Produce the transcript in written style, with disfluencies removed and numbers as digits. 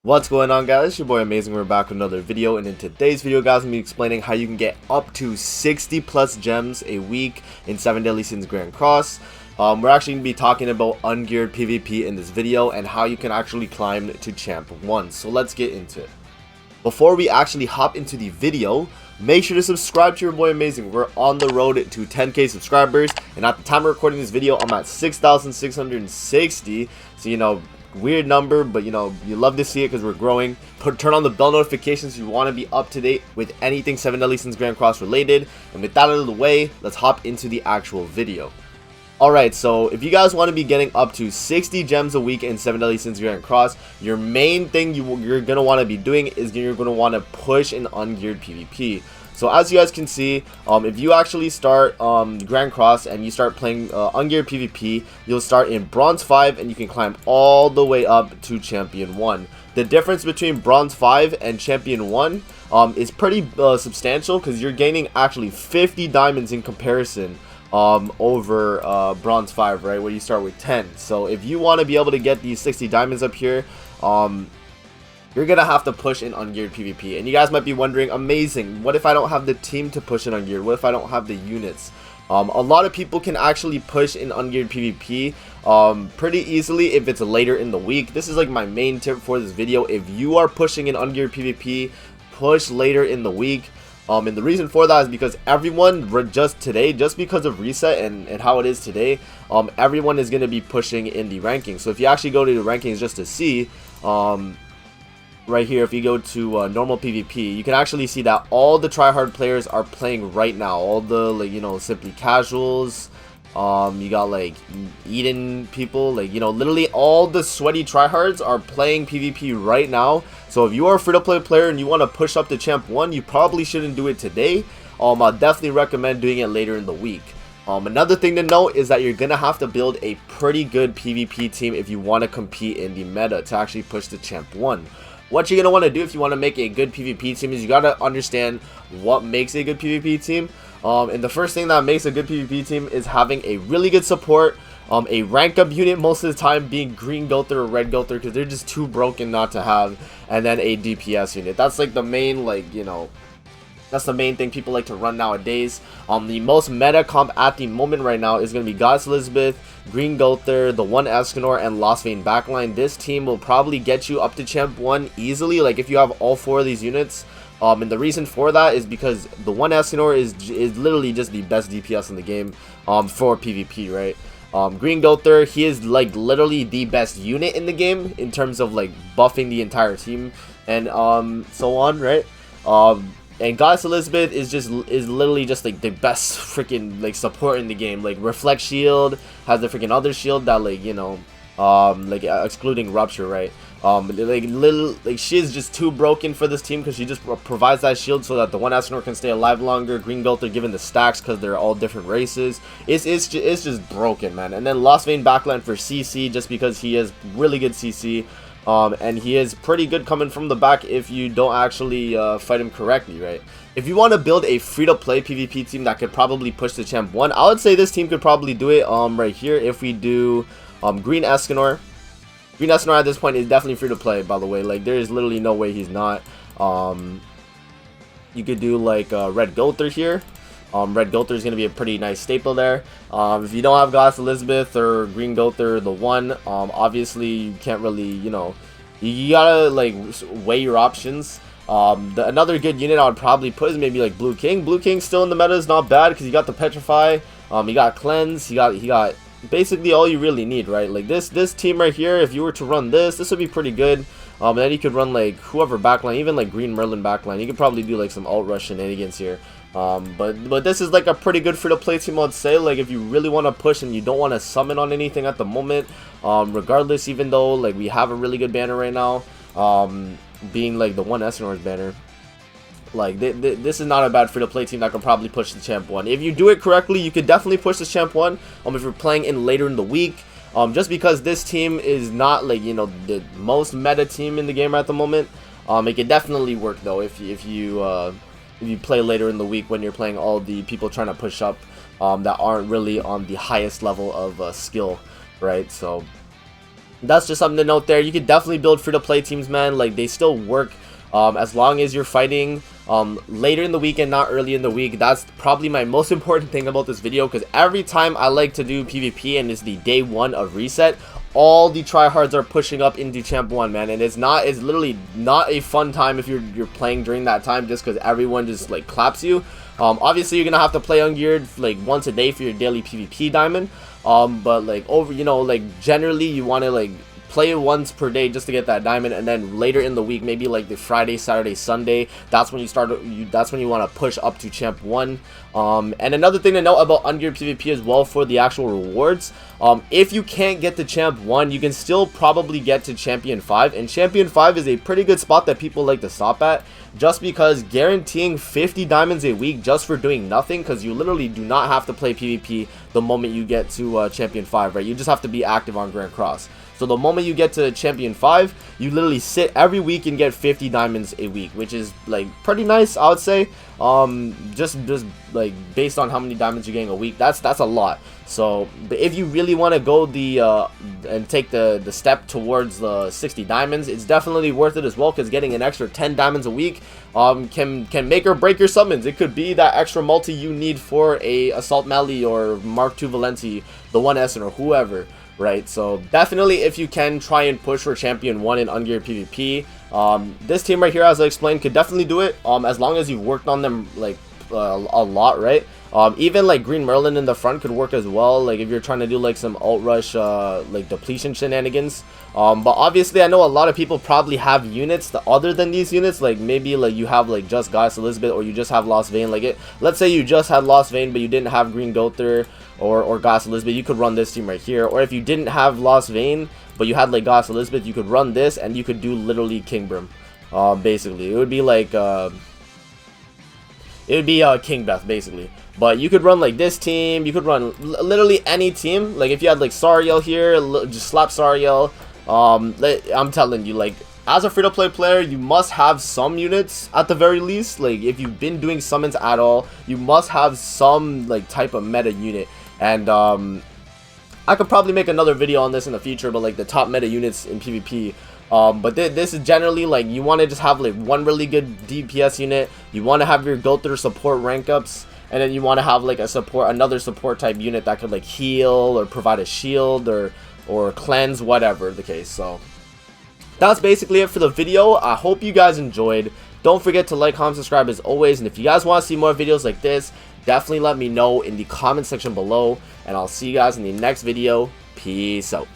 What's going on, guys? It's your boy Amazing. We're back with another video, and in today's video, guys, I'm gonna be explaining how you can get up to 60 plus gems a week in 7 Deadly Sins Grand Cross. We're actually gonna be talking about ungeared PvP in this video and how you can actually climb to Champ 1. So let's get into it. Before we actually hop into the video, make sure to subscribe to your boy Amazing. We're on the road to 10k subscribers, and at the time of recording this video, I'm at 6,660. So weird number, but you love to see it because we're growing. Turn on the bell notifications if you want to be up to date with anything 7 Deadly Sins Grand Cross related. And with that out of the way, let's hop into the actual video. Alright, so if you guys want to be getting up to 60 gems a week in 7 Deadly Sins Grand Cross, your main thing you're going to want to be doing is you're going to want to push an ungeared PvP. So as you guys can see, if you actually start Grand Cross and you start playing ungeared PvP, you'll start in Bronze 5 and you can climb all the way up to Champion 1. The difference between Bronze 5 and Champion 1 is pretty substantial, because you're gaining actually 50 diamonds in comparison over Bronze 5, right, where you start with 10. So if you want to be able to get these 60 diamonds up here, you're gonna have to push in ungeared PvP. And you guys might be wondering, Amazing, what if I don't have the team to push in ungeared? What if I don't have the units? A lot of people can actually push in ungeared PvP pretty easily if it's later in the week. This is like my main tip for this video. If you are pushing in ungeared PvP, push later in the week. And the reason for that is because everyone just because of reset and how it is today, everyone is going to be pushing in the rankings. So if you actually go to the rankings just to see, right here, if you go to normal PvP, you can actually see that all the tryhard players are playing right now. All the simply casuals, you got like Eden people, literally all the sweaty tryhards are playing PvP right now. So if you are a free-to-play player and you want to push up to Champ 1, you probably shouldn't do it today. I definitely recommend doing it later in the week. Another thing to note is that you're gonna have to build a pretty good PvP team if you want to compete in the meta to actually push to Champ 1. What you're going to want to do if you want to make a good PvP team is you got to understand what makes a good PvP team. And the first thing that makes a good PvP team is having a really good support, a rank up unit most of the time being Green Gowther or Red Gowther, because they're just too broken not to have, and then a DPS unit. That's like the main, that's the main thing people like to run nowadays. The most meta comp at the moment right now is going to be Goddess Elizabeth, Green Gowther, the 1 Escanor, and Lost Vein backline. This team will probably get you up to Champ 1 easily, like if you have all 4 of these units. And the reason for that is because the 1 Escanor is literally just the best DPS in the game for PvP, right? Green Gowther, he is like literally the best unit in the game in terms of like buffing the entire team and so on, right? And Goddess Elizabeth is literally just like the best freaking support in the game. Like Reflect Shield has the freaking other shield that excluding Rupture, right? She's just too broken for this team because she just provides that shield so that the 1 Escanor can stay alive longer. Green Gowther given the stacks because they're all different races. It's just broken, man. And then Lost Vein backline for CC just because he has really good CC. And he is pretty good coming from the back if you don't actually fight him correctly, right? If you want to build a free-to-play PvP team that could probably push to Champ 1, I would say this team could probably do it right here if we do Green Escanor. Green Escanor at this point is definitely free-to-play, by the way. Like, there is literally no way he's not. You could do Red Gowther here. Red Gowther is going to be a pretty nice staple there. If you don't have Goddess Elizabeth or Green Gowther, the 1, obviously you can't really, you gotta weigh your options. Another good unit I would probably put is maybe Blue King. Blue King still in the meta is not bad because you got the Petrify, you got Cleanse, he got basically all you really need, right? Like this team right here, if you were to run this would be pretty good. And then you could run whoever backline, even Green Merlin backline. You could probably do some alt rush shenanigans here. But this is a pretty good free-to-play team, I'd say. If you really want to push and you don't want to summon on anything at the moment, regardless, even though we have a really good banner right now, being the 1 Escanor's banner, this is not a bad free-to-play team that can probably push the Champ 1. If you do it correctly, you could definitely push the Champ 1 if you're playing in later in the week. Just because this team is not the most meta team in the game at the moment, it could definitely work though if you play later in the week when you're playing all the people trying to push up that aren't really on the highest level of skill, right? So That's just something to note there. You could definitely build free-to-play teams, man. Like, they still work as long as you're fighting later in the week and not early in the week. That's probably my most important thing about this video, because every time I like to do PvP and it's the day 1 of reset, all the tryhards are pushing up into Champ 1, man, and it's literally not a fun time if you're playing during that time, just because everyone just like claps you. Obviously you're gonna have to play ungeared like once a day for your daily PvP diamond, but like like generally you want to like play it once per day just to get that diamond, and then later in the week, maybe like the Friday, Saturday, Sunday, that's when you want to push up to Champ 1. And another thing to note about ungeared PvP as well for the actual rewards, if you can't get to Champ 1, you can still probably get to Champion 5, and Champion 5 is a pretty good spot that people like to stop at, just because guaranteeing 50 diamonds a week just for doing nothing, because you literally do not have to play PvP the moment you get to Champion 5, right? You just have to be active on Grand Cross. So the moment you get to Champion 5, you literally sit every week and get 50 diamonds a week, which is like pretty nice, I would say. Just like based on how many diamonds you're getting a week, that's a lot. So if you really want to go and take the step towards the 60 diamonds, it's definitely worth it as well, because getting an extra 10 diamonds a week can make or break your summons. It could be that extra multi you need for a Assault Melee or Mark II Valenti, the 1S or whoever, right? So definitely, if you can, try and push for Champion 1 in ungeared PvP. This team right here, as I explained, could definitely do it, as long as you've worked on them like a lot, right? Even like Green Merlin in the front could work as well, like if you're trying to do like some alt rush like depletion shenanigans. But obviously I know a lot of people probably have units other than these units, like maybe like you have like just Goddess Elizabeth, or you just have Lost Vein. Like let's say you just had Lost Vein but you didn't have Green Gother or Goddess Elizabeth, you could run this team right here. Or if you didn't have Lost Vein but you had like Goddess Elizabeth, you could run this and you could do literally King Brim. Basically it would be like King Beth basically. But you could run like this team, you could run literally any team. Like if you had like Sariel here, just slap Sariel. I'm telling you, like as a free-to-play player, you must have some units at the very least. Like if you've been doing summons at all, you must have some like type of meta unit. And I could probably make another video on this in the future, but like the top meta units in PvP. But this is generally like you want to just have like one really good DPS unit. You want to have your Gother support rank ups, and then you want to have like another support type unit that could like heal or provide a shield or cleanse, whatever the case. So that's basically it for the video. I hope you guys enjoyed. Don't forget to like, comment, subscribe as always, and if you guys want to see more videos like this, definitely let me know in the comment section below, and I'll see you guys in the next video. Peace out.